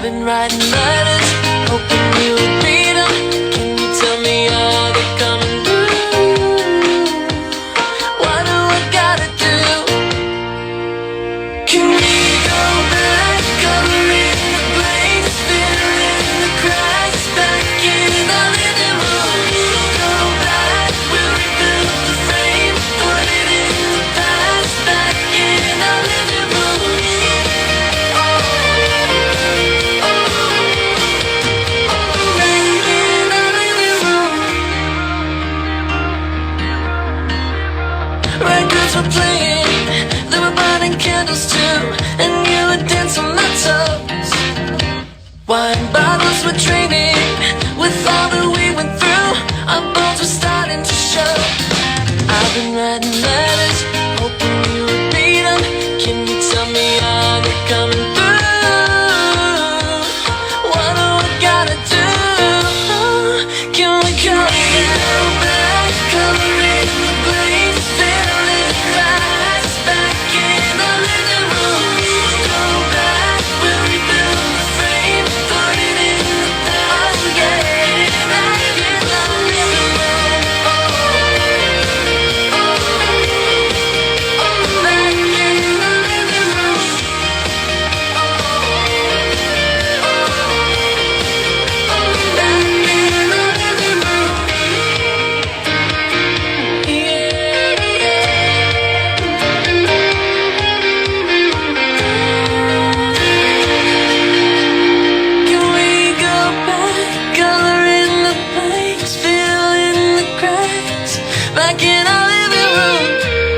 been writing letters, hoping you would read them. Can you tell me are they coming through? What do I gotta do? Can we go back, coloring the blanks, filling the cracks, back in the living room? Go back, we'll rebuild the frame, put it in the past, back in the living room. Records were playing, they were burning candles too, and you would dance on my toes. Wine bottles were draining, with all that we went through, our bones were starting to show. I've been writing letters, hoping you would read them. Can you tell me are they coming through? What do I gotta do? Can we go back, coloring the blanks, filling the cracks, back in the living room? Go back, we'll rebuild the frame, put it in the past, yeah, back in the living room. Back in the living room. Back in the living room. Can we go back, coloring the blanks, filling the cracks, back in our living room?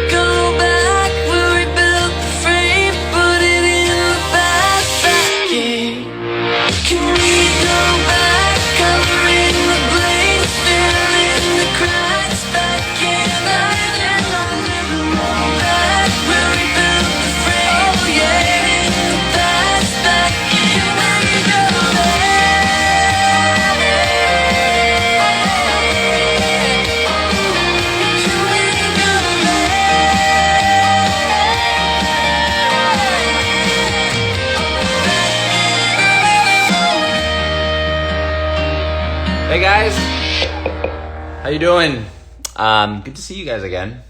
Go back, we'll rebuild the frame, put it in the past, back in. Can we go back, coloring the blanks, filling the cracks, back in the living room? Back, we'll rebuild the frame, oh yeah, in the past, back in. Can we go back? Can we go Hey guys, how you doing? Good to see you guys again.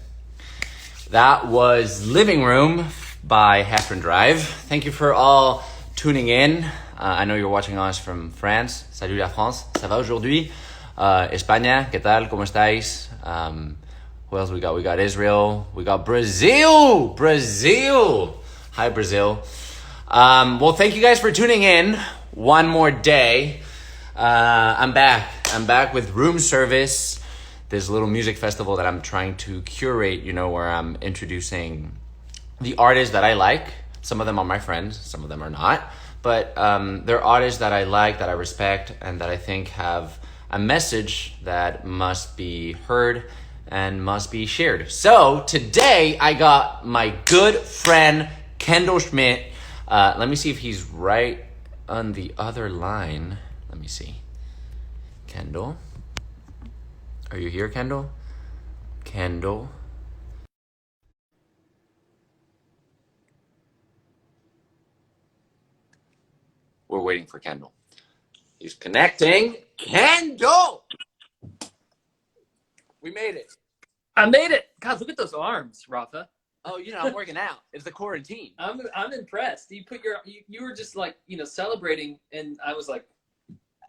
That was Living Room by Heffron Drive. Thank you for all tuning in. I know you're watching us from France. Salut la France, ça va aujourd'hui? España, ¿qué tal? ¿Cómo estáis? Who else we got? We got Israel. We got Brazil. Brazil. Hi, Brazil. Well, thank you guys for tuning in one more day. I'm back. I'm back with Room Service, this little music festival that I'm trying to curate, you know, where I'm introducing the artists that I like. Some of them are my friends, some of them are not. But they're artists that I like, that I respect, and that I think have a message that must be heard and must be shared. So today I got my good friend Kendall Schmidt. Let me see if he's right on the other line. Let me see. Kendall? Are you here, Kendall? Kendall? We're waiting for Kendall. He's connecting. Kendall! We made it. I made it. God, look at those arms, Rafa. Oh, you know, I'm working out. It's the quarantine. I'm impressed. You put you were just like, you know, celebrating, and I was like,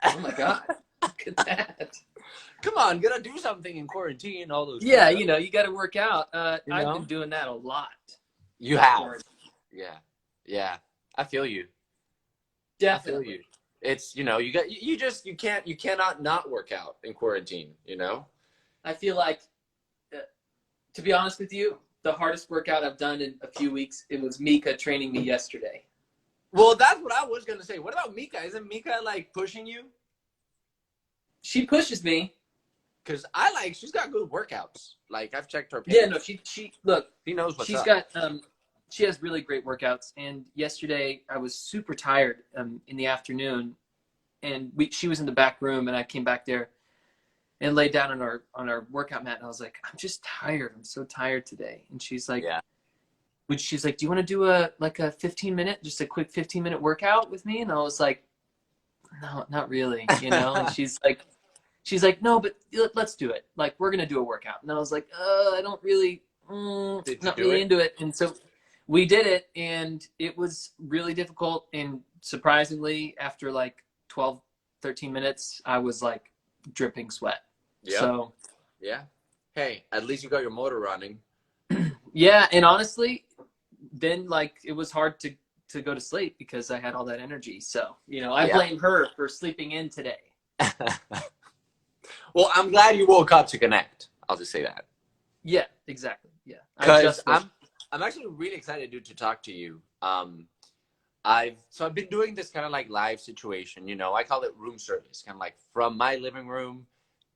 oh my God, look at that. Come on, gotta do something in quarantine. All those. Yeah, things. you know, you got to work out. I've know? been doing that a lot. You have. Yeah. I feel you. Definitely. I feel you. It's, you know, you cannot not work out in quarantine, you know? I feel like, to be honest with you, the hardest workout I've done in a few weeks, it was Mika training me yesterday. Well, that's what I was going to say. What about Mika? Isn't Mika, like, pushing you? She pushes me. Because she's got good workouts. Like, I've checked her page. Yeah, no, she look. She knows what's up. She has really great workouts. And yesterday I was super tired in the afternoon, and she was in the back room, and I came back there and laid down on our workout mat, and I was like, I'm just tired. I'm so tired today. And she's like, yeah. She's like, do you want to do a 15-minute, just a quick 15-minute workout with me? And I was like, no, not really, you know. And she's like, no, but let's do it. Like, we're gonna do a workout. And I was like, I don't really, Did you not do really it? into it. And so we did it, and it was really difficult. And surprisingly, after like 12, 13 minutes, I was like dripping sweat. Yeah. So Yeah. Hey, at least you got your motor running. yeah, and honestly, then like it was hard to go to sleep because I had all that energy. So, you know, I Yeah. blame her for sleeping in today. Well, I'm glad you woke up to connect. I'll just say that. Yeah, exactly. Yeah. Because I'm actually really excited, dude, to talk to you. I've been doing this kind of like live situation, you know, I call it room service, kind of like from my living room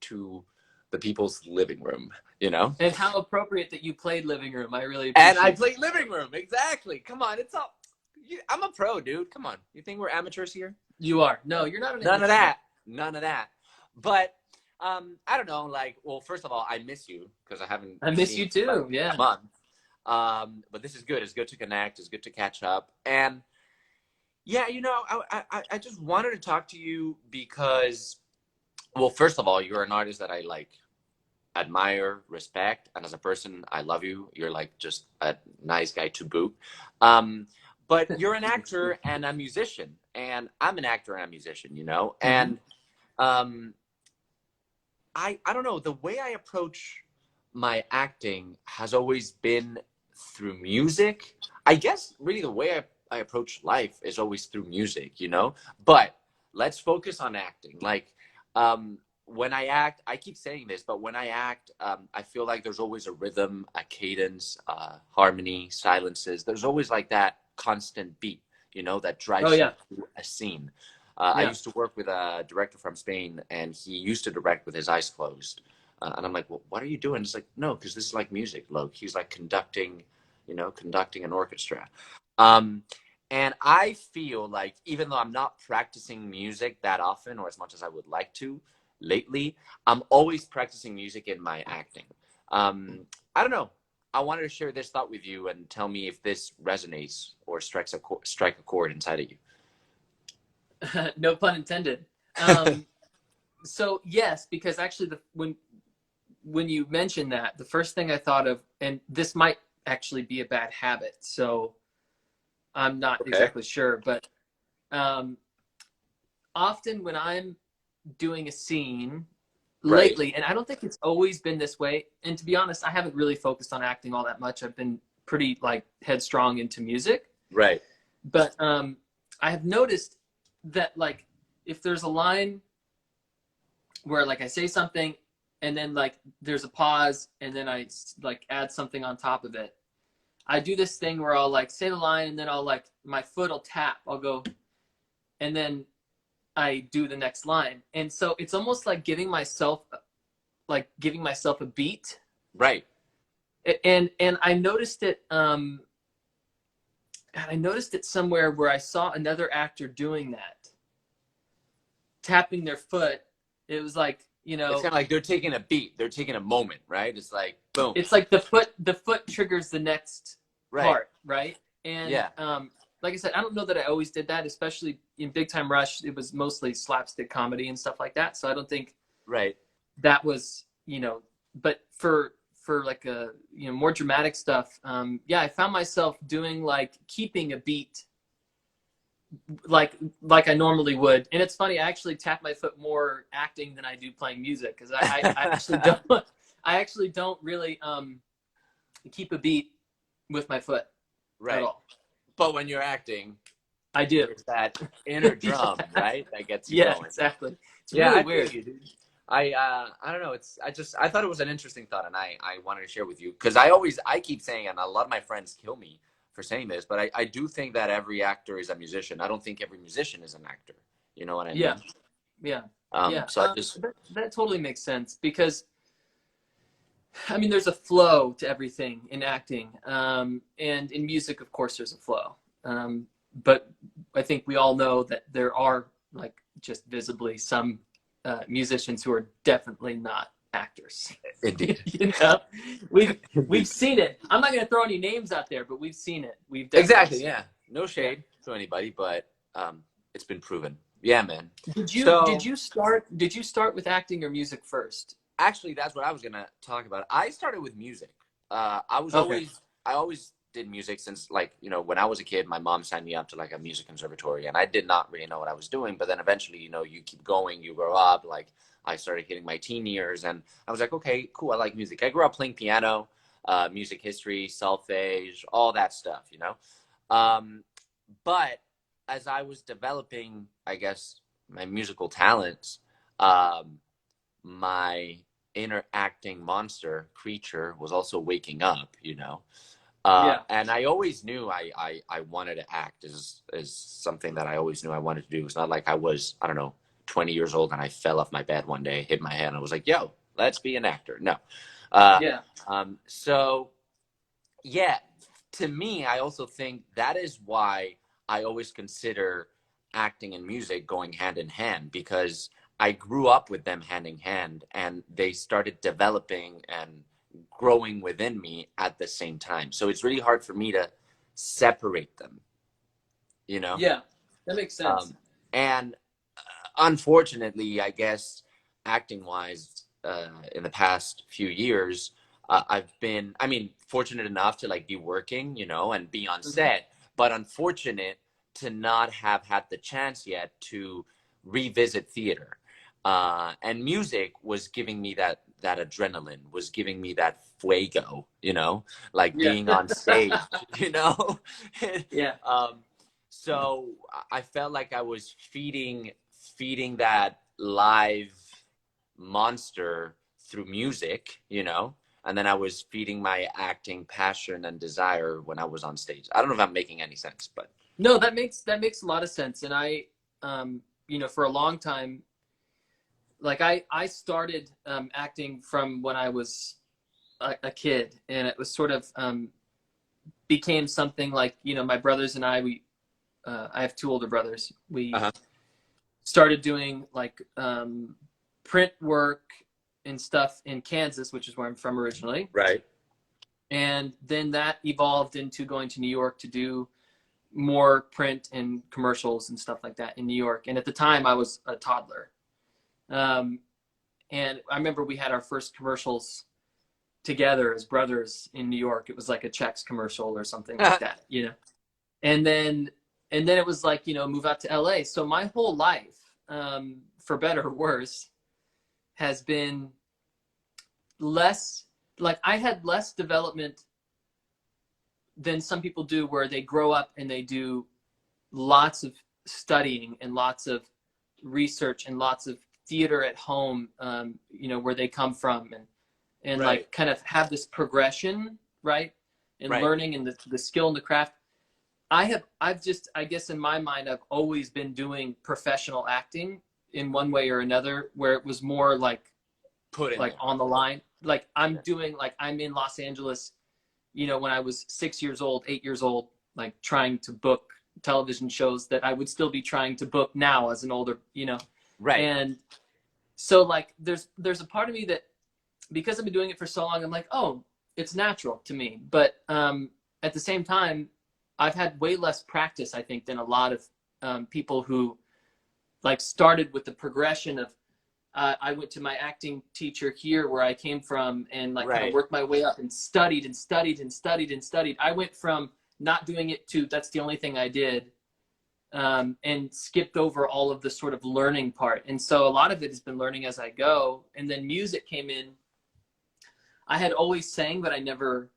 to the people's living room, you know? And how appropriate that you played living room. I really appreciate And I play living room, exactly. Come on, I'm a pro, dude. Come on. You think we're amateurs here? You are. No, you're not an None of amateur. that. None of that. But I don't know, like, well, first of all, I miss you because I haven't I miss seen you too. like, Yeah. a month. But this is good. It's good to connect. It's good to catch up. And yeah, you know, I just wanted to talk to you because, well, first of all, you're an artist that I like admire, respect, and as a person, I love you. You're like just a nice guy to boot. But you're an actor and a musician, and I'm an actor and a musician, you know? And I don't know, the way I approach my acting has always been through music. I guess really the way I approach life is always through music, you know? But let's focus on acting. Like, when I act, I keep saying this, but when I act, I feel like there's always a rhythm, a cadence, harmony, silences. There's always like that constant beat, you know, that drives you through a scene. I used to work with a director from Spain, and he used to direct with his eyes closed. And I'm like, well, what are you doing? It's like, no, because this is like music, Loke. He's like conducting an orchestra. And I feel like even though I'm not practicing music that often or as much as I would like to lately, I'm always practicing music in my acting. I don't know. I wanted to share this thought with you and tell me if this resonates or strike a chord inside of you. No pun intended. So yes, because actually when you mentioned that, the first thing I thought of, and this might actually be a bad habit, so I'm not exactly sure, but often when I'm doing a scene lately, and I don't think it's always been this way, and to be honest, I haven't really focused on acting all that much. I've been pretty like headstrong into music. Right. But I have noticed that like if there's a line where like I say something and then like there's a pause and then I like add something on top of it, I do this thing where I'll like say the line and then I'll like my foot will tap, I'll go, and then I do the next line. And so it's almost like giving myself a beat. Right. And I noticed it and I noticed it somewhere where I saw another actor doing that, tapping their foot. It was like, you know, it's kind of like they're taking a beat, they're taking a moment, right? It's like boom. It's like the foot triggers the next part, right? And like I said, I don't know that I always did that, especially in Big Time Rush. It was mostly slapstick comedy and stuff like that, so I don't think that was, you know. But for like a, you know, more dramatic stuff, I found myself doing like keeping a beat like I normally would. And it's funny, I actually tap my foot more acting than I do playing music, because I actually don't really keep a beat with my foot at all. But when you're acting, I do. There's that inner drum, right? That gets you going. Exactly. It's really weird. I don't know. I thought it was an interesting thought, and I wanted to share with you, because I keep saying, and a lot of my friends kill me for saying this, but I do think that every actor is a musician. I don't think every musician is an actor. You know what I mean? Yeah. So that totally makes sense, because I mean, there's a flow to everything in acting, and in music, of course, there's a flow. But I think we all know that there are, like, just visibly some musicians who are definitely not actors. Indeed. You know, we've seen it. I'm not going to throw any names out there, but we've seen it. Exactly. Yeah. No shade to anybody, but it's been proven. Yeah, man. Did you So did you start did you start with acting or music first? actually, that's what I was gonna talk about. I started with music. I was Okay. always, I always did music since, like, you know, when I was a kid. My mom signed me up to like a music conservatory, and I did not really know what I was doing. But then eventually, you know, you keep going, you grow up. Like, I started hitting my teen years, and I was like, okay, cool, I like music. I grew up playing piano, music history, solfege, all that stuff, you know. Um, but as I was developing, I guess, my musical talents, um, my inner acting monster creature was also waking up, you know. Yeah. And I always knew I wanted to act is something that I always knew I wanted to do. It's not like I was, I don't know, 20 years old and I fell off my bed one day, hit my head, and I was like, yo, let's be an actor. No. Uh, Yeah. so yeah, to me, I also think that is why I always consider acting and music going hand in hand, because I grew up with them hand in hand, and they started developing and growing within me at the same time. So it's really hard for me to separate them, you know? Yeah. That makes sense. And unfortunately, I guess, acting wise, in the past few years, I've been, I mean, fortunate enough to like be working, you know, and be on Mhm. set, but unfortunate to not have had the chance yet to revisit theater. And music was giving me that adrenaline, was giving me that fuego, you know, like Yeah. being on stage, you know. Yeah. um, so I felt like I was feeding that live monster through music, you know, and then I was feeding my acting passion and desire when I was on stage. I don't know if I'm making any sense, but No, that makes a lot of sense. And you know, for a long time, like I started acting from when I was a kid, and it was sort of became something like, you know, my brothers and I have two older brothers. We uh-huh. started doing like print work and stuff in Kansas, which is where I'm from originally. Right. And then that evolved into going to New York to do more print and commercials and stuff like that in New York. And at the time, I was a toddler. Um, and I remember we had our first commercials together as brothers in New York. It was like a Chex commercial or something like that, you know. And then it was like, you know, move out to LA. So my whole life, for better or worse, has been less, like I had less development than some people do, where they grow up and they do lots of studying and lots of research and lots of theater at home, you know, where they come from, and Right. like kind of have this progression, right? And Right. learning and the skill and the craft. I've just, I guess in my mind, I've always been doing professional acting in one way or another, where it was more like Put in there. on the line. Like I'm doing, like I'm in Los Angeles, you know, when I was 6 years old, 8 years old, like trying to book television shows that I would still be trying to book now as an older, you know. Right. And so like there's a part of me that, because I've been doing it for so long, I'm like, oh, it's natural to me. But at the same time, I've had way less practice, I think, than a lot of people who like started with the progression of I went to my acting teacher here where I came from, and like kind Right. of worked my way up and studied and studied and studied and studied. I went from not doing it to that's the only thing I did, and skipped over all of the sort of learning part. And so a lot of it has been learning as I go. And then music came in. I had always sang, but I never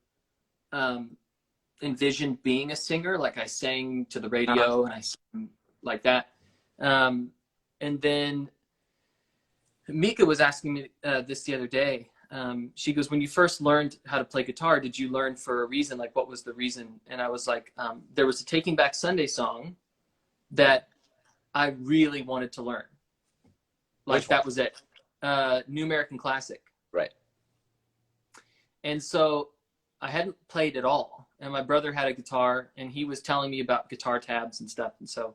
envisioned being a singer. Like I sang to the radio and I sang like that. And then Mika was asking me this the other day. She goes, when you first learned how to play guitar, did you learn for a reason? Like, what was the reason? And I was like, there was a Taking Back Sunday song that I really wanted to learn. Like, that was it. New American Classic. Right. And so I hadn't played at all. And my brother had a guitar, and he was telling me about guitar tabs and stuff. And so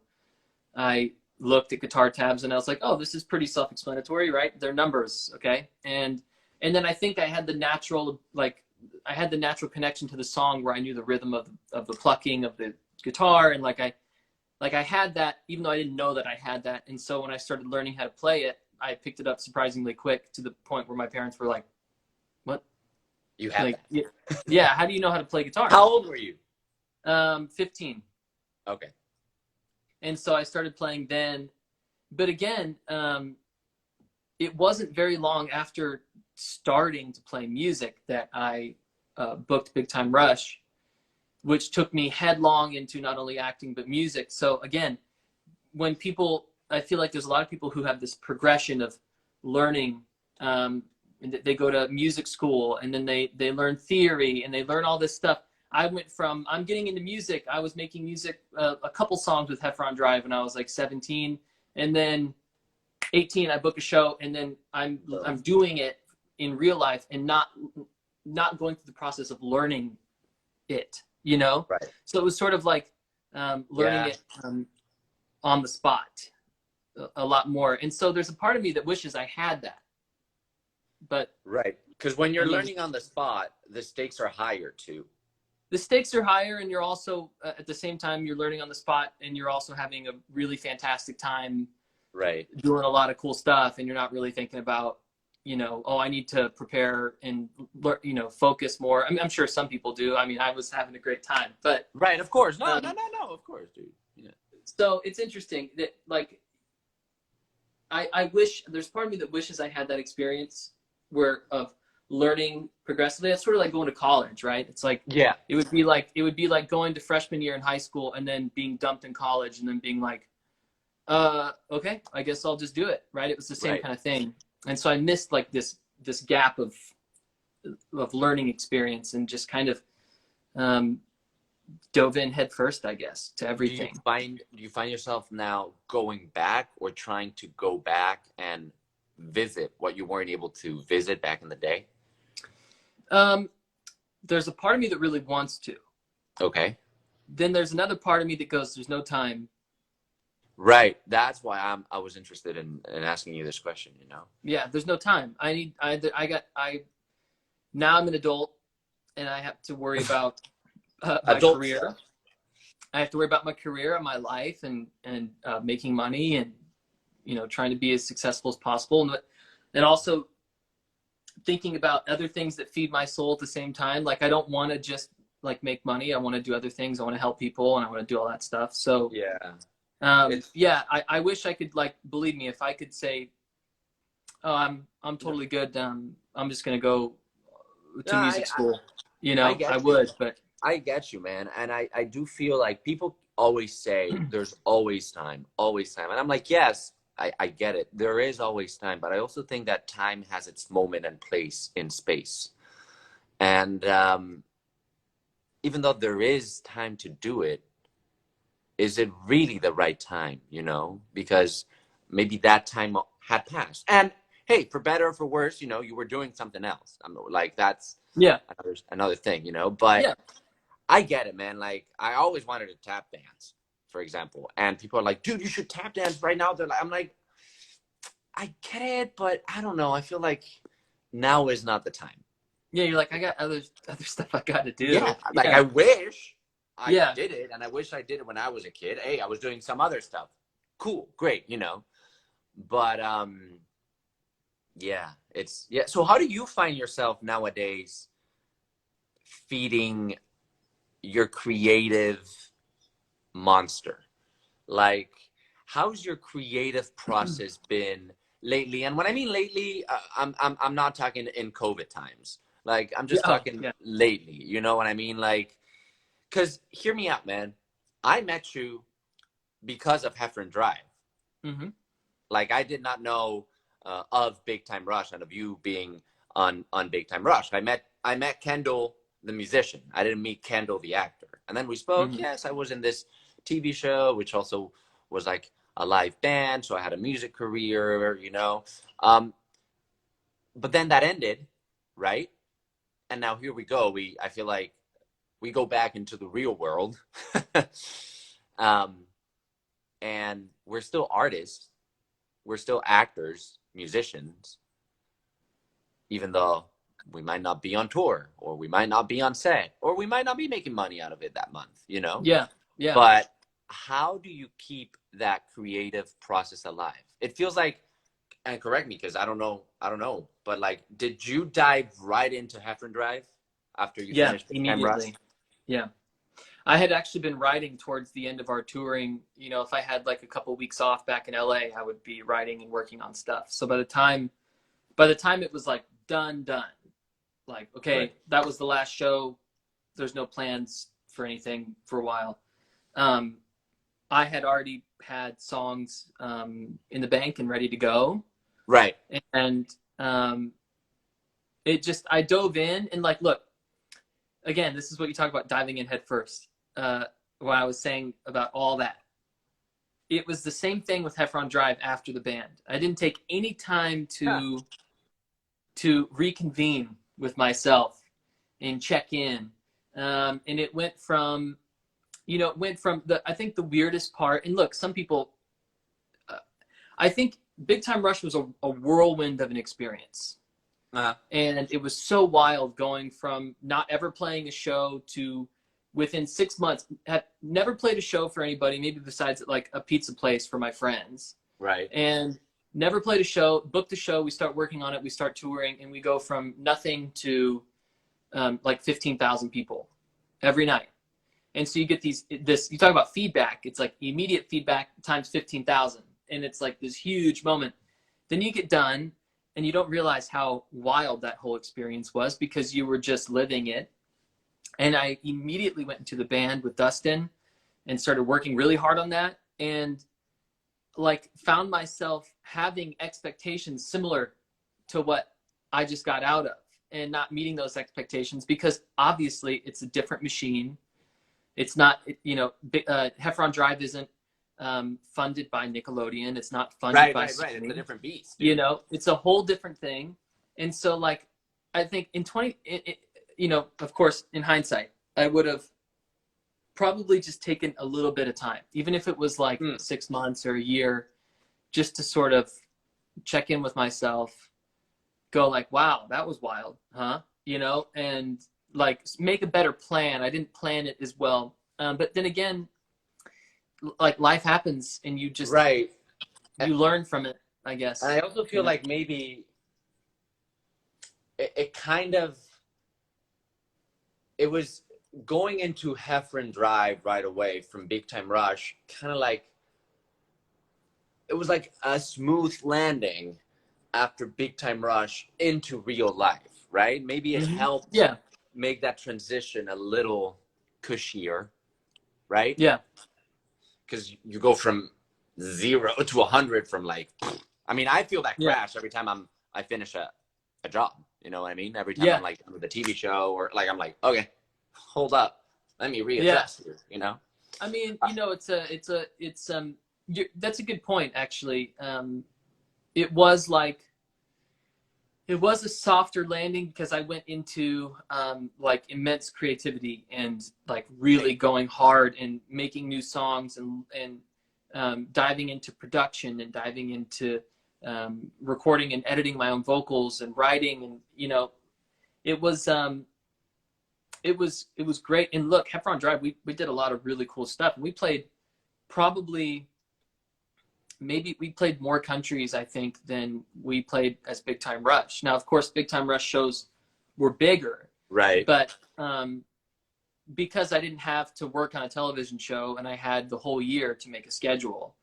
I looked at guitar tabs, and I was like, oh, this is pretty self-explanatory, right? They're numbers, okay? And then I think I had the natural connection to the song, where I knew the rhythm of the plucking of the guitar, and like like I had that, even though I didn't know that I had that. And so when I started learning how to play it, I picked it up surprisingly quick, to the point where my parents were like, "What? You have Like, that. yeah, how do you know how to play guitar?" How old were you? 15. Okay. And so I started playing then. But again, it wasn't very long after starting to play music that I booked Big Time Rush, which took me headlong into not only acting but music. So again, when people, I feel like there's a lot of people who have this progression of learning. And they go to music school, and then they learn theory, and they learn all this stuff. I went from, I'm getting into music. I was making music, a couple songs with Heffron Drive when I was like 17, and then 18 I book a show, and then I'm doing it in real life, and not going through the process of learning it, you know? Right. So it was sort of like learning it on the spot a lot more. And so there's a part of me that wishes I had that. But right, because when you're learning on the spot, the stakes are higher too. The stakes are higher, and you're also at the same time you're learning on the spot, and you're also having a really fantastic time, right, doing a lot of cool stuff, and you're not really thinking about, you know, oh, I need to prepare and, you know, focus more. I mean, I'm sure some people do. I mean, I was having a great time, but right, of course, no, of course, dude. Yeah. So it's interesting that, like, I wish, there's part of me that wishes I had that experience of learning progressively. It's sort of like going to college, right? It's like, yeah, it would be like going to freshman year in high school and then being dumped in college and then being like, okay, I guess I'll just do it, right? It was the same kind of thing. And so I missed like this gap of learning experience, and just kind of dove in head first, I guess, to everything. Do you find yourself now going back, or trying to go back and visit what you weren't able to visit back in the day? There's a part of me that really wants to. Okay. Then there's another part of me that goes, there's no time. Right. That's why I was interested in asking you this question, you know? Yeah, there's no time. Now I'm an adult, and I have to worry about my career. Stuff. I have to worry about my career and my life, and making money, and, you know, trying to be as successful as possible. And also thinking about other things that feed my soul at the same time. Like, I don't want to just like make money. I want to do other things. I want to help people, and I want to do all that stuff. So I wish I could, like, believe me, if I could say, oh, I'm totally good. I'm just going to go to music school, you know, I would, but I get you, man. And I do feel like people always say there's always time. And I'm like, yes, I get it. There is always time. But I also think that time has its moment and place in space. And even though there is time to do it, is it really the right time, you know? Because maybe that time had passed. And hey, for better or for worse, you know, you were doing something else. I'm like, that's another thing, you know? But I get it, man. Like, I always wanted to tap dance, for example. And people are like, dude, you should tap dance right now. I'm like, I get it, but I don't know. I feel like now is not the time. Yeah, you're like, I got other stuff I got to do. Yeah, like, I wish I did it, and I wish I did it when I was a kid. Hey, I was doing some other stuff. Cool, great, you know. But so how do you find yourself nowadays feeding your creative monster? Like, how's your creative process been lately? And when I mean lately, I'm not talking in COVID times. Like, I'm just talking lately. You know what I mean? Like, because hear me out, man. I met you because of Heffron Drive. Mm-hmm. Like, I did not know of Big Time Rush and of you being on Big Time Rush. I met Kendall, the musician. I didn't meet Kendall, the actor. And then we spoke. Mm-hmm. Yes, I was in this TV show, which also was like a live band. So I had a music career, you know. But then that ended, right? And now here we go. I feel like we go back into the real world. And we're still artists. We're still actors, musicians, even though we might not be on tour, or we might not be on set, or we might not be making money out of it that month, you know? Yeah. But how do you keep that creative process alive? It feels like, and correct me because I don't know, but like, did you dive right into Heffron Drive after you Yeah, finished Big Time Rush? immediately. Yeah. I had actually been writing towards the end of our touring. You know, if I had like a couple weeks off back in LA, I would be writing and working on stuff. So by the time it was like done, like, okay, Right. that was the last show. There's no plans for anything for a while. I had already had songs in the bank and ready to go. Right. And I dove in and like, look, again, this is what you talk about diving in head first. What I was saying about all that. It was the same thing with Heffron Drive after the band. I didn't take any time to reconvene with myself and check in. And it went from, I think the weirdest part, and look, some people, I think Big Time Rush was a whirlwind of an experience. Uh-huh. And it was so wild going from not ever playing a show to within 6 months, had never played a show for anybody, maybe besides at like a pizza place for my friends. Right. And never played a show, booked a show, we start working on it, we start touring, and we go from nothing to like 15,000 people every night. And so you get you talk about feedback, it's like immediate feedback times 15,000. And it's like this huge moment. Then you get done and you don't realize how wild that whole experience was because you were just living it. And I immediately went into the band with Dustin and started working really hard on that. And like found myself having expectations similar to what I just got out of and not meeting those expectations because obviously it's a different machine. It's not, Heffron Drive isn't funded by Nickelodeon. It's not funded by Right. It's a different beast. Dude. It's a whole different thing. And so like, I think in of course, in hindsight, I would have probably just taken a little bit of time, even if it was like 6 months or a year, just to sort of check in with myself, go like, wow, that was wild, huh? And like make a better plan. I didn't plan it as well. But then again, like life happens and you just, you learn from it, I guess. And I also feel like maybe it was going into Heffron Drive right away from Big Time Rush, kind of like, it was like a smooth landing after Big Time Rush into real life, right? Maybe it helped make that transition a little cushier, right? Yeah. Because you go from 0 to 100 from like, I mean, I feel that crash every time I finish a job. You know what I mean? Every time I'm like on the TV show or like, I'm like, okay, hold up, let me readjust here, I mean, that's a good point, actually. It was a softer landing because I went into like immense creativity and like really going hard and making new songs and diving into production and diving into recording and editing my own vocals and writing, and it was great. And look, Heffron Drive, we did a lot of really cool stuff, and we played maybe we played more countries, I think, than we played as Big Time Rush. Now, of course, Big Time Rush shows were bigger, right? But because I didn't have to work on a television show and I had the whole year to make a schedule,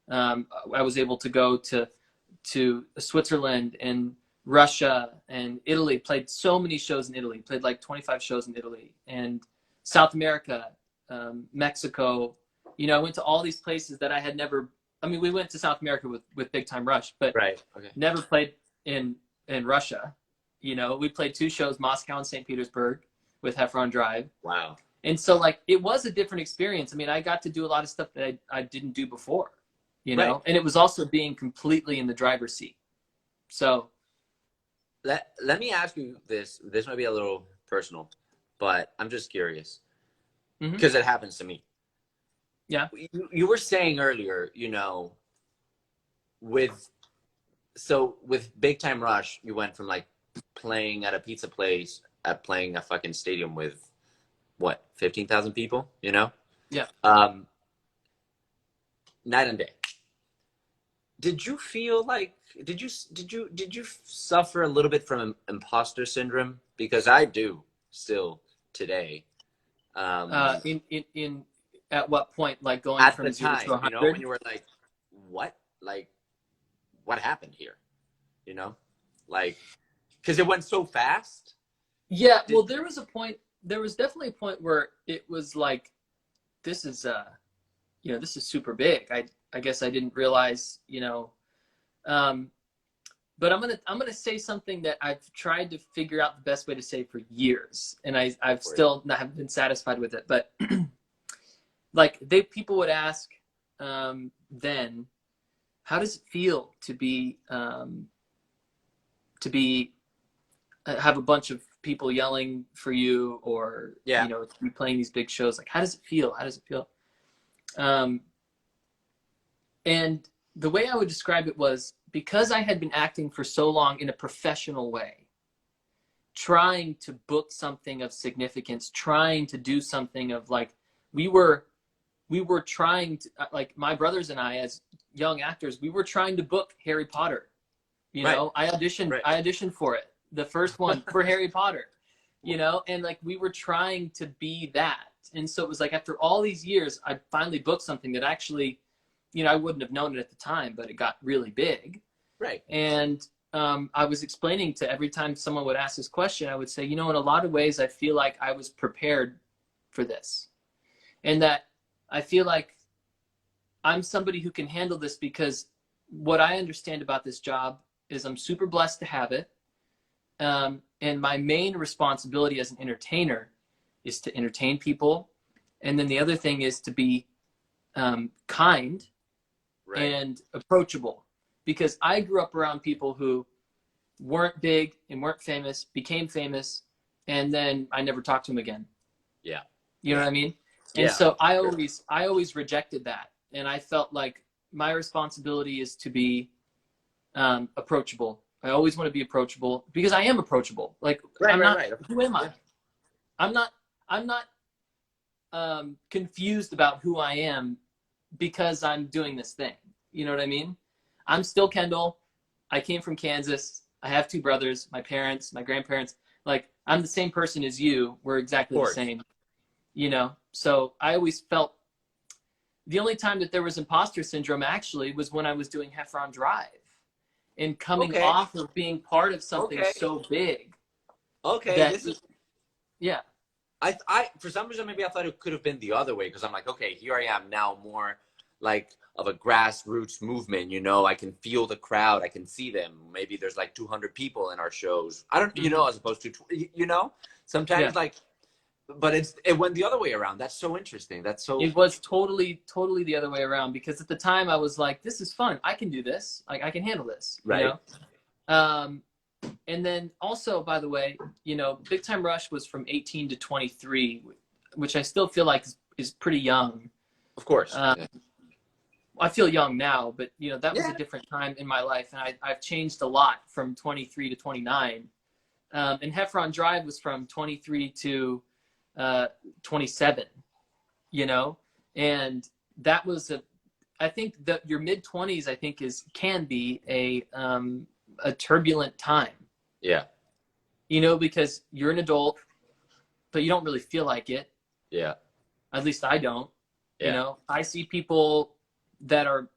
I was able to go to Switzerland and Russia and Italy, played so many shows in Italy, played like 25 shows in Italy, and South America, Mexico. I went to all these places that I had never, we went to South America with Big Time Rush, but never played in Russia. We played 2 shows, Moscow and St. Petersburg with Heffron Drive. Wow. And so like, it was a different experience. I got to do a lot of stuff that I didn't do before, and it was also being completely in the driver's seat. So let me ask you this. This might be a little personal, but I'm just curious because it happens to me. Yeah. You were saying earlier, with Big Time Rush, you went from like playing at a pizza place at playing a fucking stadium with what, 15,000 people, Yeah. night and day. Did you feel like did you suffer a little bit from imposter syndrome? Because I do still today. In at what point, like going At from the 0 to time, 100? when you were like, what? Like, what happened here? Like, because it went so fast. Yeah, well, there was a point. There was definitely a point where it was like, this is this is super big. I guess I didn't realize, but I'm gonna say something that I've tried to figure out the best way to say for years, and I've still not have been satisfied with it. But like people would ask then, how does it feel to be have a bunch of people yelling for you, or to be playing these big shows? Like, how does it feel? How does it feel? And the way I would describe it was, because I had been acting for so long in a professional way, trying to book something of significance, trying to do something of like, we were trying to, like, my brothers and I, as young actors, we were trying to book Harry Potter. I auditioned for it, the first one for Harry Potter, and like, we were trying to be that. And so it was like, after all these years, I finally booked something that actually, I wouldn't have known it at the time, but it got really big. Right. And I was explaining to, every time someone would ask this question, I would say, in a lot of ways, I feel like I was prepared for this. And that I feel like I'm somebody who can handle this, because what I understand about this job is I'm super blessed to have it. And my main responsibility as an entertainer is to entertain people. And then the other thing is to be kind and approachable, because I grew up around people who weren't big and weren't famous, became famous, and then I never talked to them again. Yeah. You know what I mean? And so I always rejected that. And I felt like my responsibility is to be approachable. I always want to be approachable, because I am approachable. Like, who am I? I'm not confused about who I am because I'm doing this thing. You know what I mean? I'm still Kendall. I came from Kansas. I have 2 brothers, my parents, my grandparents. Like, I'm the same person as you. We're exactly the same, So I always felt, the only time that there was imposter syndrome actually was when I was doing Heffron Drive and coming off of being part of something so big. Yeah. I for some reason, maybe I thought it could have been the other way, because I'm like, okay, here I am now, more like of a grassroots movement. I can feel the crowd, I can see them. Maybe there's like 200 people in our shows. I don't, as opposed to, sometimes like, but it went the other way around. That's so interesting. It was totally the other way around, because at the time I was like, this is fun. I can do this. Like, I can handle this. Right. And then also, by the way, Big Time Rush was from 18 to 23, which I still feel like is pretty young. Of course. I feel young now, but that was a different time in my life, and I've changed a lot from 23 to 29. And Heffron Drive was from 23 to 27. And that was I think that your mid 20s, I think, can be a turbulent time. Yeah. Because you're an adult, but you don't really feel like it. Yeah. At least I don't. Yeah. I see people that are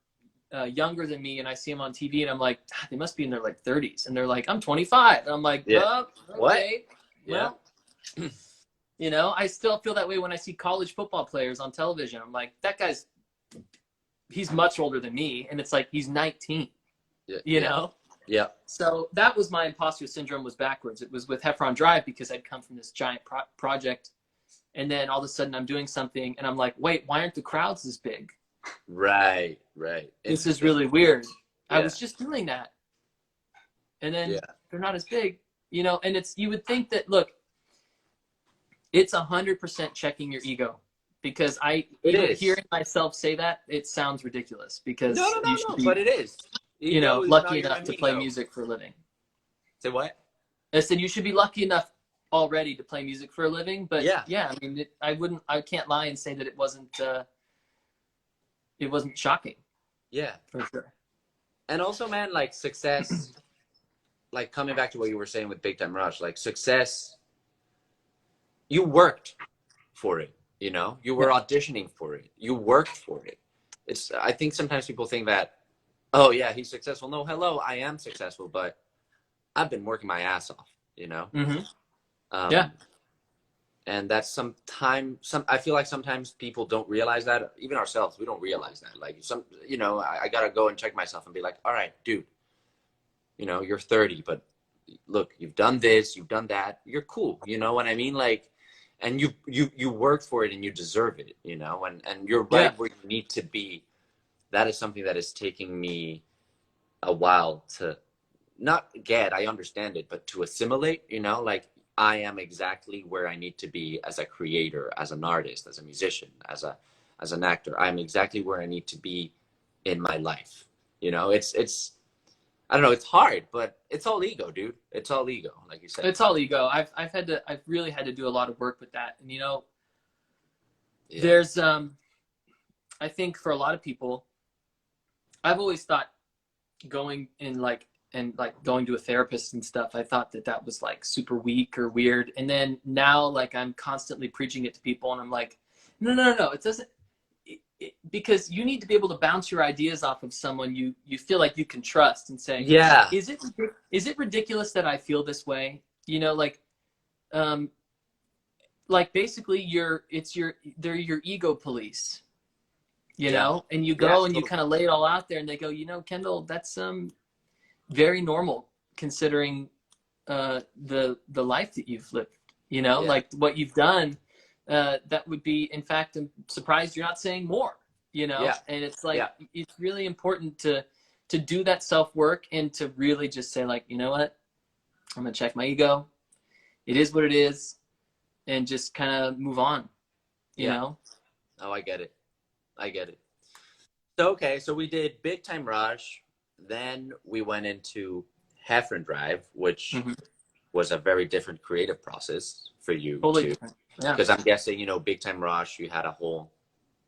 younger than me, and I see them on TV, and I'm like, they must be in their like 30s, and they're like, I'm 25. And I'm like, oh, okay. What? Well, I still feel that way when I see college football players on television. I'm like, that guy's, he's much older than me, and it's like, he's 19. You know? Yeah. So that was my imposter syndrome, was backwards. It was with Heffron Drive, because I'd come from this giant project, and then all of a sudden I'm doing something, and I'm like, wait, why aren't the crowds this big? Right. This is really weird. I was just doing that, and then they're not as big, and you would think that, look, it's 100% checking your ego, because hearing myself say that, it sounds ridiculous, because no, but it is. Lucky enough to play music for a living. Say what? I said you should be lucky enough already to play music for a living, but I mean, I can't lie and say that it wasn't it wasn't shocking. Yeah. For sure. And also, man, like success, like coming back to what you were saying with Big Time Rush, like success, you worked for it, you know? You were auditioning for it. You worked for it. I think sometimes people think that, oh yeah, he's successful. No, hello, I am successful, but I've been working my ass off, you know? Mm-hmm. Um, and that's I feel like sometimes people don't realize that, even ourselves, we don't realize that. Like I gotta go and check myself and be like, all right, dude, you know, you're 30, but look, you've done this, you've done that, you're cool. You know what I mean? Like, and you worked for it and you deserve it, you know, and you're right where you need to be. That is something that is taking me a while to not get, I understand it, but to assimilate, you know, like I am exactly where I need to be as a creator, as an artist, as a musician, as an actor. I'm exactly where I need to be in my life. You know, it's I don't know, it's hard, but it's all ego, dude. It's all ego, like you said. It's all ego. I've really had to do a lot of work with that. And, you know, there's, I think for a lot of people, I've always thought going going to a therapist and stuff, I thought that was like super weak or weird. And then now, like, I'm constantly preaching it to people and I'm like, no, it doesn't, because you need to be able to bounce your ideas off of someone you feel like you can trust and say, is it ridiculous that I feel this way? You know, like basically they're your ego police, you know, and you go and you kind of lay it all out there and they go, you know, Kendall, that's very normal considering the life that you've lived, you know, like what you've done. That would be, in fact, I'm surprised you're not saying more, you know? And it's like, it's really important to do that self-work and to really just say, like, you know what, I'm gonna check my ego. It is what it is. And just kind of move on, you know? Oh, I get it. So, okay, so we did Big Time Rush. Then we went into Heffron Drive, which was a very different creative process for you too. Because I'm guessing, you know, Big Time Rush, you had a whole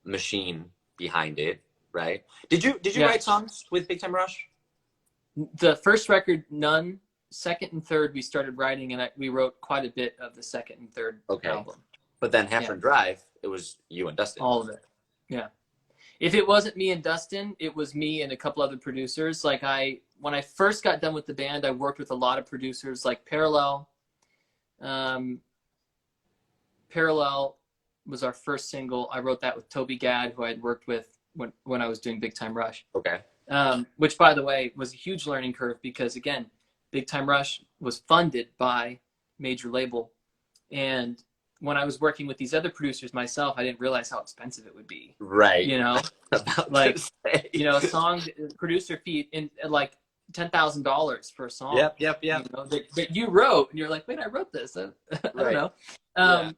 machine behind it, right? Did you write songs with Big Time Rush? The first record, none. Second and third, we started writing, and we wrote quite a bit of the second and third album. But then Heffron Drive, it was you and Dustin. All of it, yeah. If it wasn't me and Dustin, it was me and a couple other producers. Like when I first got done with the band, I worked with a lot of producers, like Parallel. Parallel was our first single. I wrote that with Toby Gadd, who I had worked with when I was doing Big Time Rush. Okay. Which, by the way, was a huge learning curve because, again, Big Time Rush was funded by major label. And when I was working with these other producers myself, I didn't realize how expensive it would be. Right. You know, like, you know, a song producer fee in like $10,000 for a song. Yep. You know, that you wrote, and you're like, wait, I wrote this. I don't know.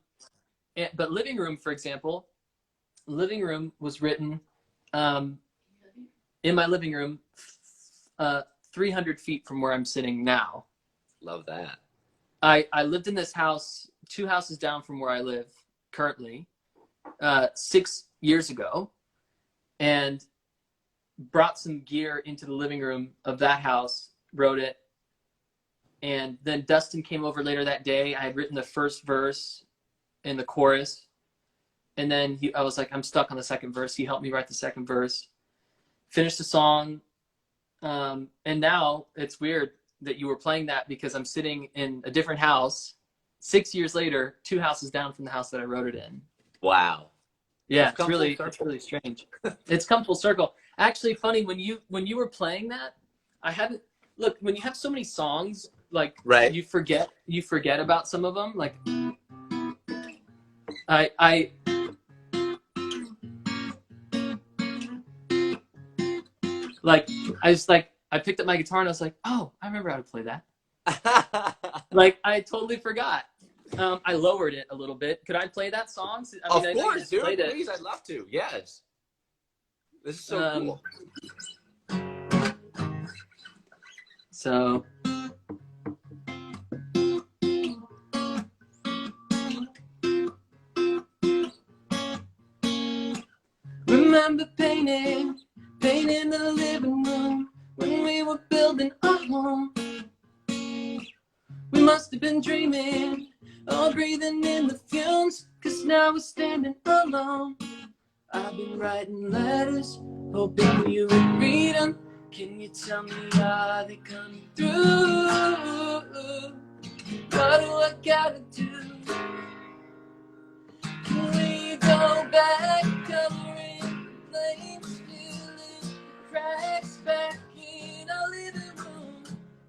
But Living Room, for example, Living Room was written in my living room, 300 feet from where I'm sitting now. Love that. I lived in this house 2 houses down from where I live currently 6 years ago, and brought some gear into the living room of that house, wrote it, and then Dustin came over later that day. I had written the first verse and the chorus, and then I was like, I'm stuck on the second verse. He helped me write the second verse, finished the song, and now it's weird that you were playing that because I'm sitting in a different house 6 years later, 2 houses down from the house that I wrote it in. Wow. Yeah, it's really strange. It's come full circle. Actually, funny, when you were playing that, I hadn't look, when you have so many songs, like you forget about some of them. Like I picked up my guitar and I was like, oh, I remember how to play that. Like, I totally forgot. I lowered it a little bit. Could I play that song? Of course, dude. Please, I'd love to. Yes. This is so cool. So. Remember painting the living room when we were building our home. We must have been dreaming or breathing in the fumes, 'cause now we're standing alone. I've been writing letters, hoping you would read them. Can you tell me how they coming through? What do I gotta do? Can we go back, coloring the flames, filling the cracks back in our living room?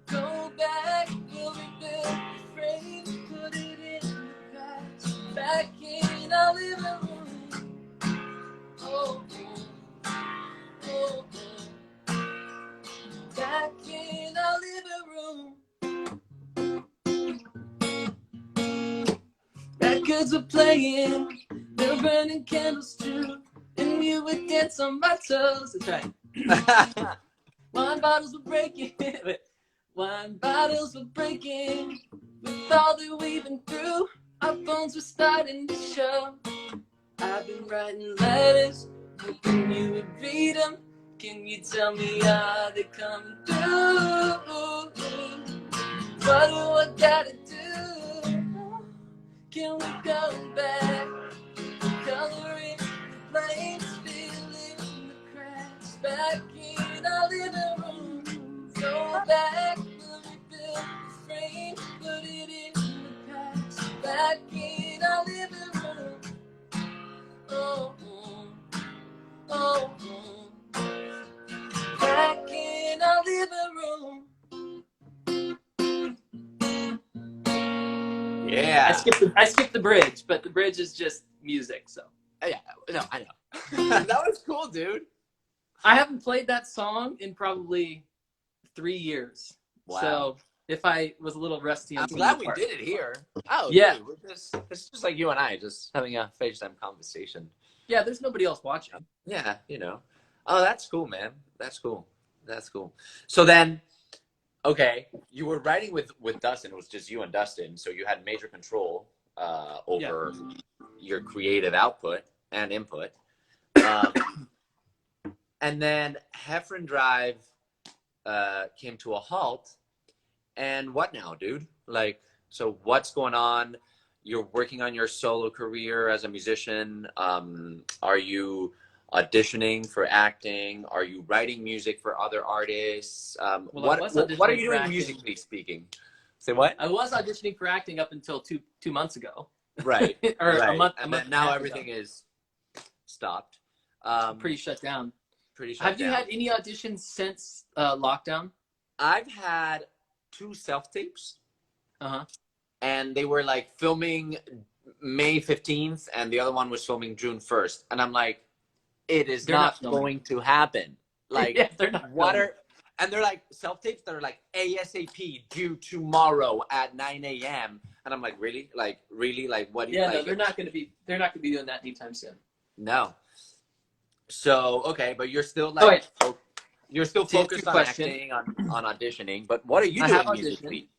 Go back, we'll rebuild the frame, put it in the cracks back in our living room. Oh, oh, oh. Back in our living room. Records were playing, they were burning candles too, and you would dance on my toes. That's right. Wine bottles were breaking, wine bottles were breaking. With all that we've been through, our phones were starting to show. I've been writing letters, hoping you would read them. Can you tell me how they coming through? What do I gotta do? Can we go back, coloring the flames, filling the cracks back in our living room? Go back, we'll rebuild the frame, put it in the cracks back in our living room. Oh, oh, oh. Back in our living room. Yeah. I skipped the bridge, but the bridge is just music, so. Yeah, no, I know. That was cool, dude. I haven't played that song in probably 3 years. Wow. So if I was a little rusty on I'm some glad of the we parts. did it here. Oh, Yeah. dude, it's just like you and I, just having a FaceTime conversation. Yeah, there's nobody else watching. Yeah, you know. Oh, that's cool, man. That's cool. That's cool. So then, okay, you were writing with Dustin. It was just you and Dustin, so you had major control over your creative output and input. And then Heffron Drive came to a halt. And what now, dude? Like, so what's going on? You're working on your solo career as a musician. Are you auditioning for acting? Are you writing music for other artists? What are you doing musically speaking? Say what? I was auditioning for acting up until two months ago. Right. Or right. a month. And then now everything is stopped. Pretty shut down. Pretty shut Have down. you had any auditions since lockdown? I've had 2 self-tapes. Uh-huh. And they were like filming May 15th and the other one was filming June 1st. And I'm like, it is not going to happen. Like, yeah, they're not. And they're like self-tapes that are like ASAP due tomorrow at 9 a.m. And I'm like, really? Like, really? Like, what do you like? No, they're not going to be doing that anytime soon. No. So, okay, but you're still like, you're still focused on acting, on auditioning, but what are you doing musically?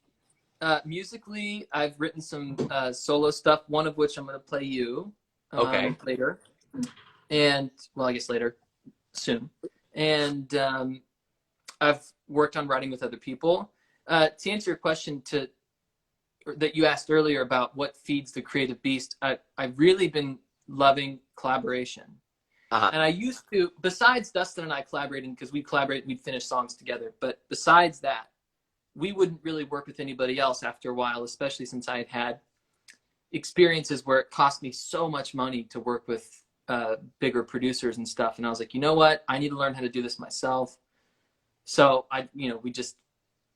Musically, I've written some solo stuff, one of which I'm going to play you later. And, well, I guess later, soon. And I've worked on writing with other people. To answer your question that you asked earlier about what feeds the creative beast, I've really been loving collaboration. Uh-huh. And I used to, besides Dustin and I collaborating, because we'd finish songs together, but besides that, we wouldn't really work with anybody else after a while, especially since I had experiences where it cost me so much money to work with bigger producers and stuff. And I was like, you know what? I need to learn how to do this myself. So we just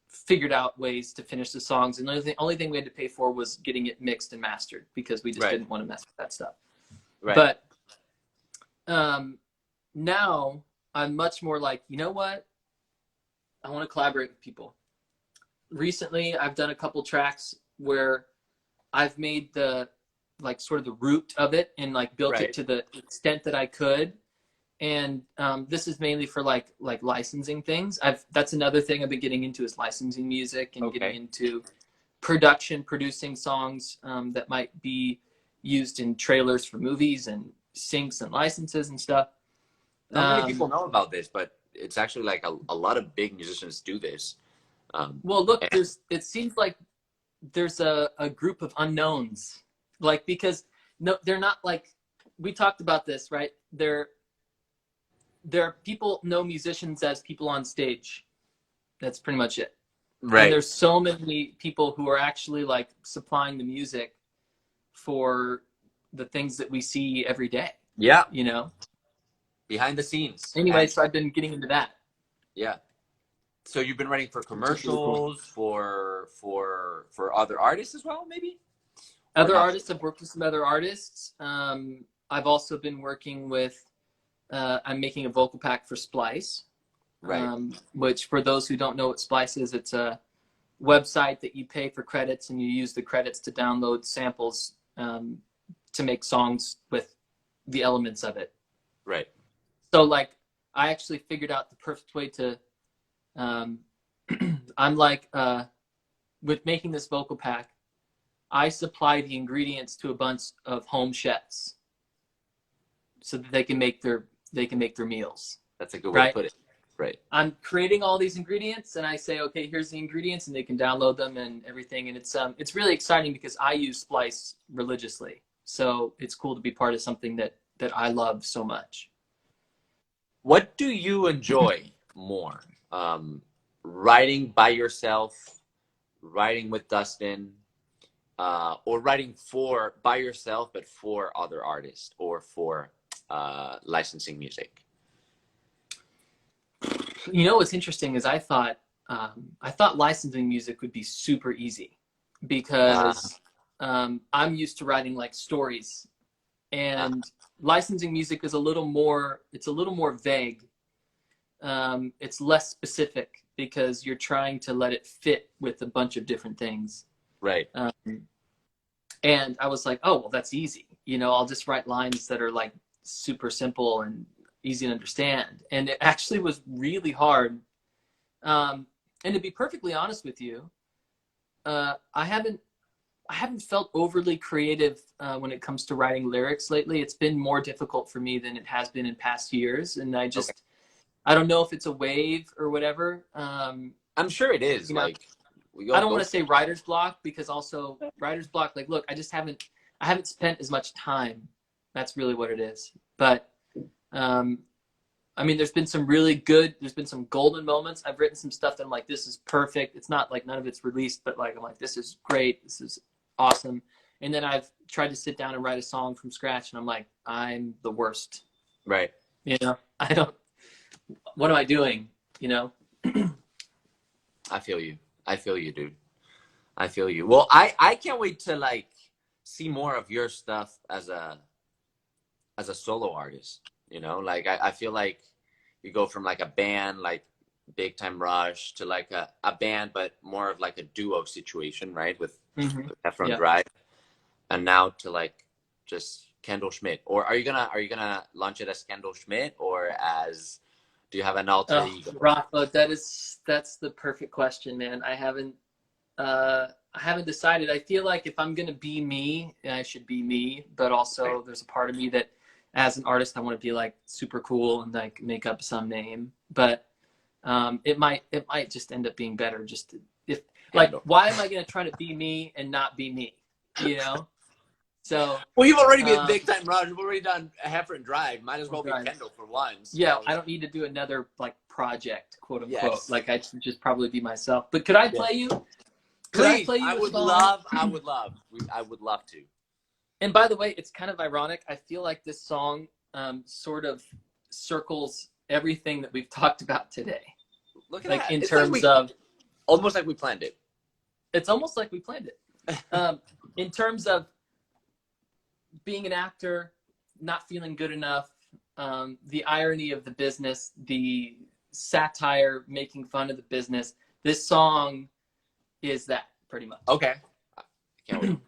figured out ways to finish the songs. And the only thing we had to pay for was getting it mixed and mastered because we just didn't want to mess with that stuff. Right. But now I'm much more like, you know what? I want to collaborate with people. Recently, I've done a couple tracks where I've made the sort of the root of it and built it to the extent that I could. And this is mainly for like licensing things. That's another thing I've been getting into is licensing music and getting into producing songs that might be used in trailers for movies and syncs and licenses and stuff. Not many people know about this, but it's actually like a lot of big musicians do this. Well, look, And- it seems like there's a group of unknowns, like, because no, they're not like, we talked about this, right? There are people know musicians as people on stage. That's pretty much it. right. And there's so many people who are actually like supplying the music for the things that we see every day, Yeah. you know? Behind the scenes. Anyway, And- so I've been getting into that. yeah. So you've been writing for commercials, for other artists as well, maybe? Other not? artists, I've worked with some other artists. I've also been working with, I'm making a vocal pack for Splice. Right. Which, for those who don't know what Splice is, it's a website that you pay for credits and you use the credits to download samples to make songs with the elements of it. Right. So like, I actually figured out the perfect way to, I'm like, with making this vocal pack, I supply the ingredients to a bunch of home chefs so that they can make their meals. That's a good way Right. to put it. Right. I'm creating all these ingredients and I say, okay, here's the ingredients, and they can download them and everything. And it's really exciting because I use Splice religiously. So it's cool to be part of something that I love so much. What do you enjoy more? Writing by yourself, writing with Dustin, or writing by yourself but for other artists, or for licensing music? You know what's interesting is I thought licensing music would be super easy because I'm used to writing like stories, and licensing music is a little more vague. It's less specific because you're trying to let it fit with a bunch of different things. Right. And I was like, oh, well, that's easy. You know, I'll just write lines that are like super simple and easy to understand. And it actually was really hard. And to be perfectly honest with you, I haven't felt overly creative when it comes to writing lyrics lately. It's been more difficult for me than it has been in past years. And I just, I don't know if it's a wave or whatever. I'm sure it is. Like, I don't want to say writer's block, because also writer's block, like, look, I haven't spent as much time. That's really what it is. But, I mean, there's been some golden moments. I've written some stuff that I'm like, this is perfect. It's not like none of it's released, but like, I'm like, this is great. This is awesome. And then I've tried to sit down and write a song from scratch, and I'm like, I'm the worst. Right. You know, what am I doing? You know? I feel you, dude. I feel you. Well, I can't wait to like see more of your stuff as a solo artist. You know, like I feel like you go from like a band, like Big Time Rush, to like a band, but more of like a duo situation, right? With Efron Drive, and now to like just Kendall Schmidt. Or are you gonna launch it as Kendall Schmidt, or as, do you have an alter ego? Rafa, that's the perfect question, man. I haven't decided. I feel like if I'm gonna be me, I should be me, but also there's a part of me that, as an artist, I want to be like super cool and like make up some name. But it might just end up being better just if like, why am I gonna try to be me and not be me? You know? So well, you've already been Big Time Rush. You've already done Efron Drive. Might as well be Kendall for once. Yeah, I don't need to do another like project, quote unquote. Yes. Like, I should just probably be myself. But could I play you? Please, I would love to. And by the way, it's kind of ironic. I feel like this song sort of circles everything that we've talked about today. Look at like that. In It's terms like of, almost like we planned it. It's almost like we planned it. In terms of being an actor, not feeling good enough, the irony of the business, the satire, making fun of the business. This song is that, pretty much. Okay. I can't wait.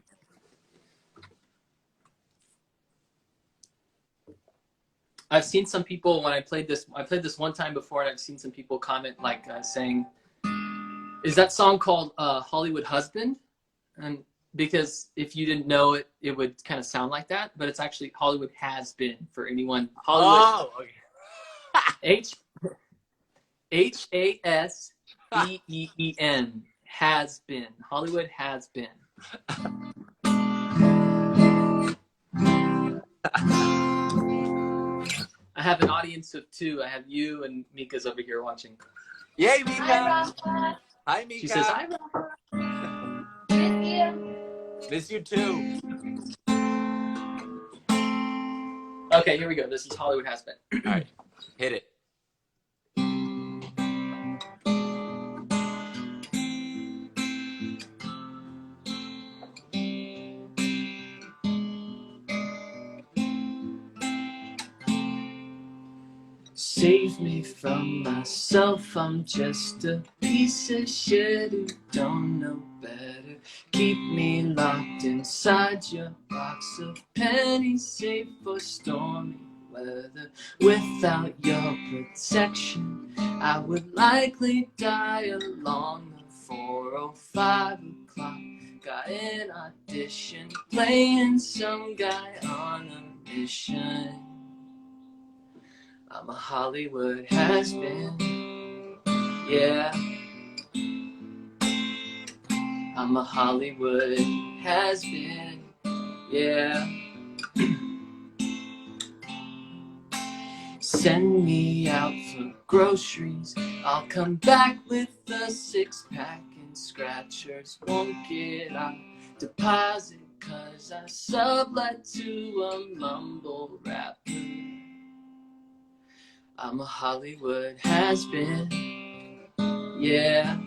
I've seen some people, when I played this one time before, and I've seen some people comment like saying, is that song called Hollywood Husband? And because if you didn't know it, it would kind of sound like that, but it's actually Hollywood Has Been, for anyone. Hollywood, oh, okay. H Hasbeen. Has been. Hollywood has been. I have an audience of 2. I have you and Mika's over here watching. Yay, Mika! Hi, Mika. She says, "Hi, Rafa." Miss you too. Okay, here we go. This is Hollywood Has Been. All right, hit it. Save me from myself, I'm just a piece of shit who don't know better. Keep me locked inside your box of pennies, safe for stormy weather. Without your protection, I would likely die along the 4:05 o'clock. Got an audition, playing some guy on a mission. I'm a Hollywood has-been, yeah. I'm a Hollywood has-been, yeah. Send me out for groceries, I'll come back with a 6-pack and scratchers. Won't get a deposit, cause I sublet to a mumble rapper. I'm a Hollywood has-been, yeah.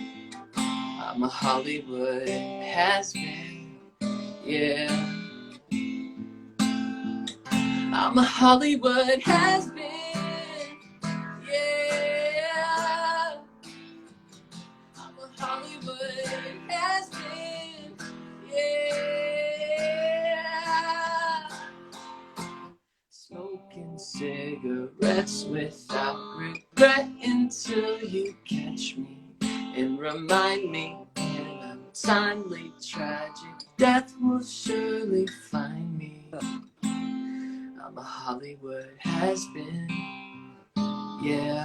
I'm a Hollywood has-been, yeah. I'm a Hollywood has-been, yeah. I'm a Hollywood has-been, yeah. Smoking cigarettes without regret until you catch me and remind me in a timely, tragic death will surely find me. I'm a Hollywood has-been, yeah.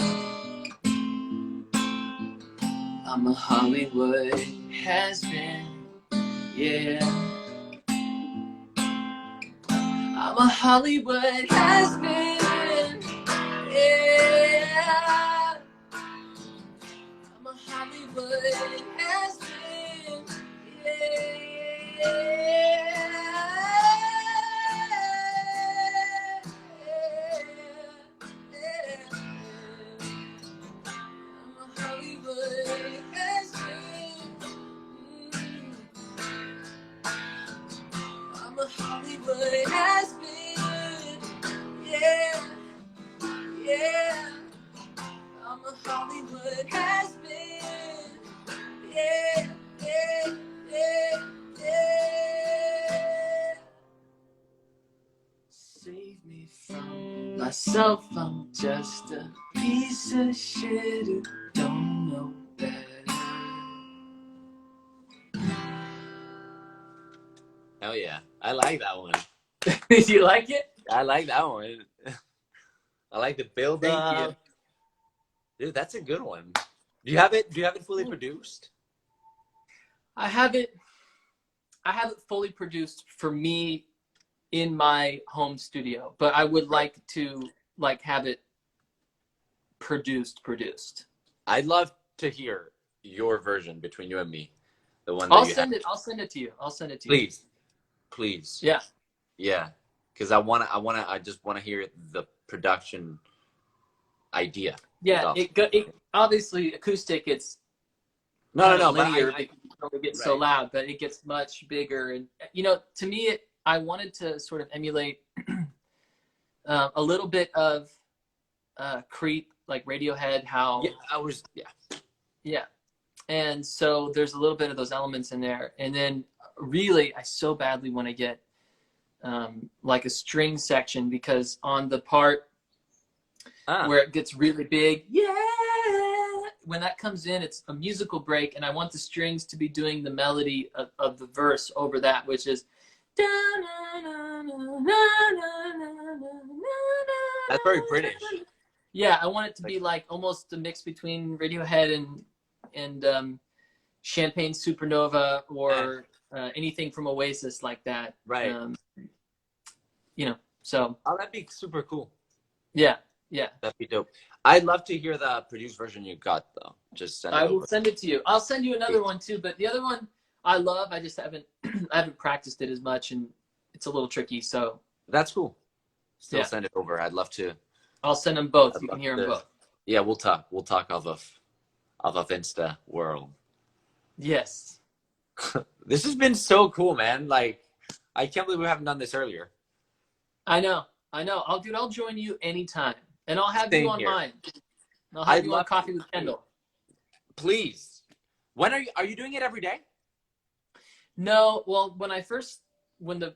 I'm a Hollywood has-been, yeah. I'm a Hollywood has-been, yeah. I'm a Hollywood has-been, I'm a Hollywood has-been. I'm a Hollywood has-been, yeah, yeah. I'm a Hollywood has-been, yeah, yeah, yeah, yeah. Save me from myself, I'm just a piece of shit who don't know better. Hell yeah, I like that one. Did you like it? I like that one. I like the build Thank up. you. Dude, that's a good one. Do you have it fully produced? I have it fully produced for me in my home studio, but I would like to have it produced. I'd love to hear your version between you and me. The one I'll that send it to you. Please. Yeah. Yeah. Because I just wanna hear the production idea. Yeah, it obviously acoustic. It's No. linear. But It only gets so loud, but it gets much bigger. And to me, I wanted to sort of emulate a little bit of Creep, like Radiohead. How yeah. And so there's a little bit of those elements in there. And then really, I so badly want to get like a string section, because on the part where it gets really big, yeah, when that comes in, it's a musical break, and I want the strings to be doing the melody of the verse over that, which is That's very British. Yeah, I want it to be like almost a mix between Radiohead and Champagne Supernova or anything from Oasis like that. Right. You know, so Oh, that'd be super cool. yeah. That'd be dope. I'd love to hear the produced version you got, though. Just send it I over. will send it to you. I'll send you another one too, but the other one I love. I just haven't I haven't practiced it as much, and it's a little tricky. So That's cool. Still Yeah. send it over. I'd love to. I'll send them both. I'd You can love hear them to- both. Yeah, we'll talk. We'll talk off of Insta world. Yes. This has been so cool, man. Like, I can't believe we haven't done this earlier. I know. I'll join you anytime, and I'll have Same you on here. mine. I'll have I'd you on love Coffee to. with Kendall. Please. When are you doing it every day? No, well, when the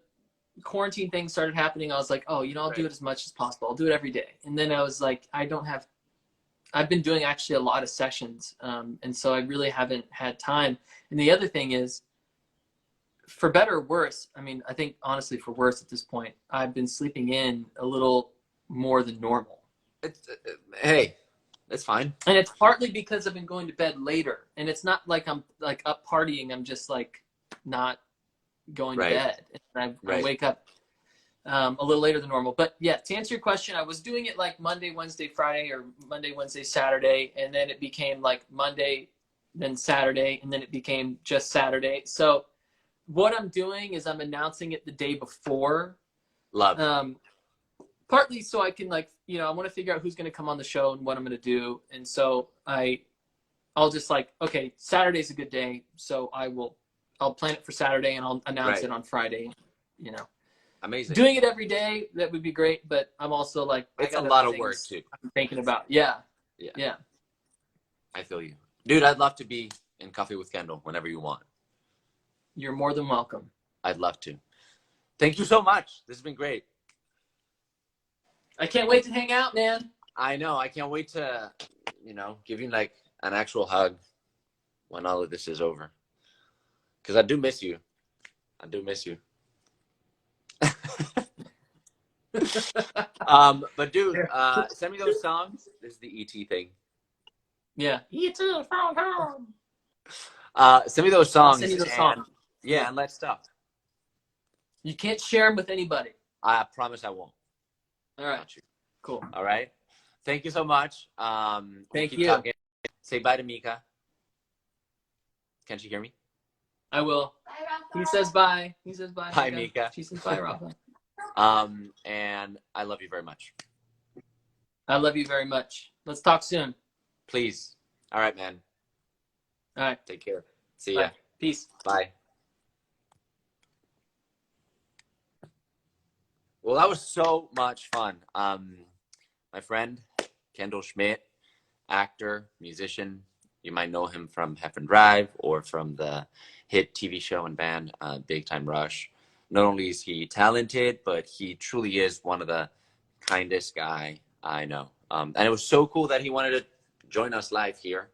quarantine thing started happening, I was like, oh, I'll do Right. it as much as possible. I'll do it every day. And then I was like, I've been doing actually a lot of sessions, and so I really haven't had time. And the other thing is, for better or worse, I mean, I think honestly for worse at this point, I've been sleeping in a little more than normal. Hey, that's fine. And it's partly because I've been going to bed later. And it's not like I'm like up partying. I'm just like not going Right. to bed. And I Right. wake up a little later than normal. But yeah, to answer your question, I was doing it like Monday, Wednesday, Friday, or Monday, Wednesday, Saturday. And then it became like Monday, then Saturday, and then it became just Saturday. So what I'm doing is I'm announcing it the day before. Love. Partly so I can I want to figure out who's going to come on the show and what I'm going to do. And so I'll just okay, Saturday's a good day. So I'll plan it for Saturday and I'll announce Right. it on Friday, Amazing. Doing it every day, that would be great. But I'm also It's a lot of work, too. I'm thinking about. Yeah. I feel you. Dude, I'd love to be in Coffee with Kendall whenever you want. You're more than welcome. I'd love to. Thank you so much. This has been great. I can't wait to hang out, man. I know. I can't wait to, give you like an actual hug when all of this is over. Because I do miss you. I do miss you. But dude, send me those songs. This is the ET thing. Yeah. You too. Send me those songs. I'll send you those songs. Yeah, and let's talk. You can't share them with anybody. I promise I won't. All right. Not you. Cool. All right. Thank you so much. Thank keep you. talking. Say bye to Mika. Can she hear me? I will. He says bye. He says bye. Bye, Mika. She says bye, Rafa. And I love you very much. I love you very much. Let's talk soon. Please. All right, man. All right. Take care. See ya. Bye. Peace. Bye. Well, that was so much fun. My friend, Kendall Schmidt, actor, musician. You might know him from Heffern Drive or from the hit TV show and band, Big Time Rush. Not only is he talented, but he truly is one of the kindest guy I know. And it was so cool that he wanted to join us live here.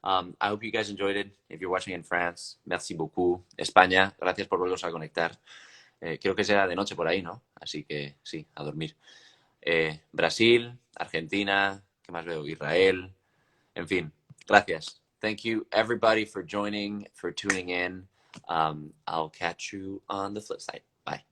I hope you guys enjoyed it. If you're watching in France, merci beaucoup. España, gracias por volvernos a conectar. Creo que será de noche por ahí, ¿no? Así que sí, a dormir. Brasil, Argentina, ¿qué más veo? Israel. En fin, gracias. Thank you, everybody, for joining, for tuning in. I'll catch you on the flip side. Bye.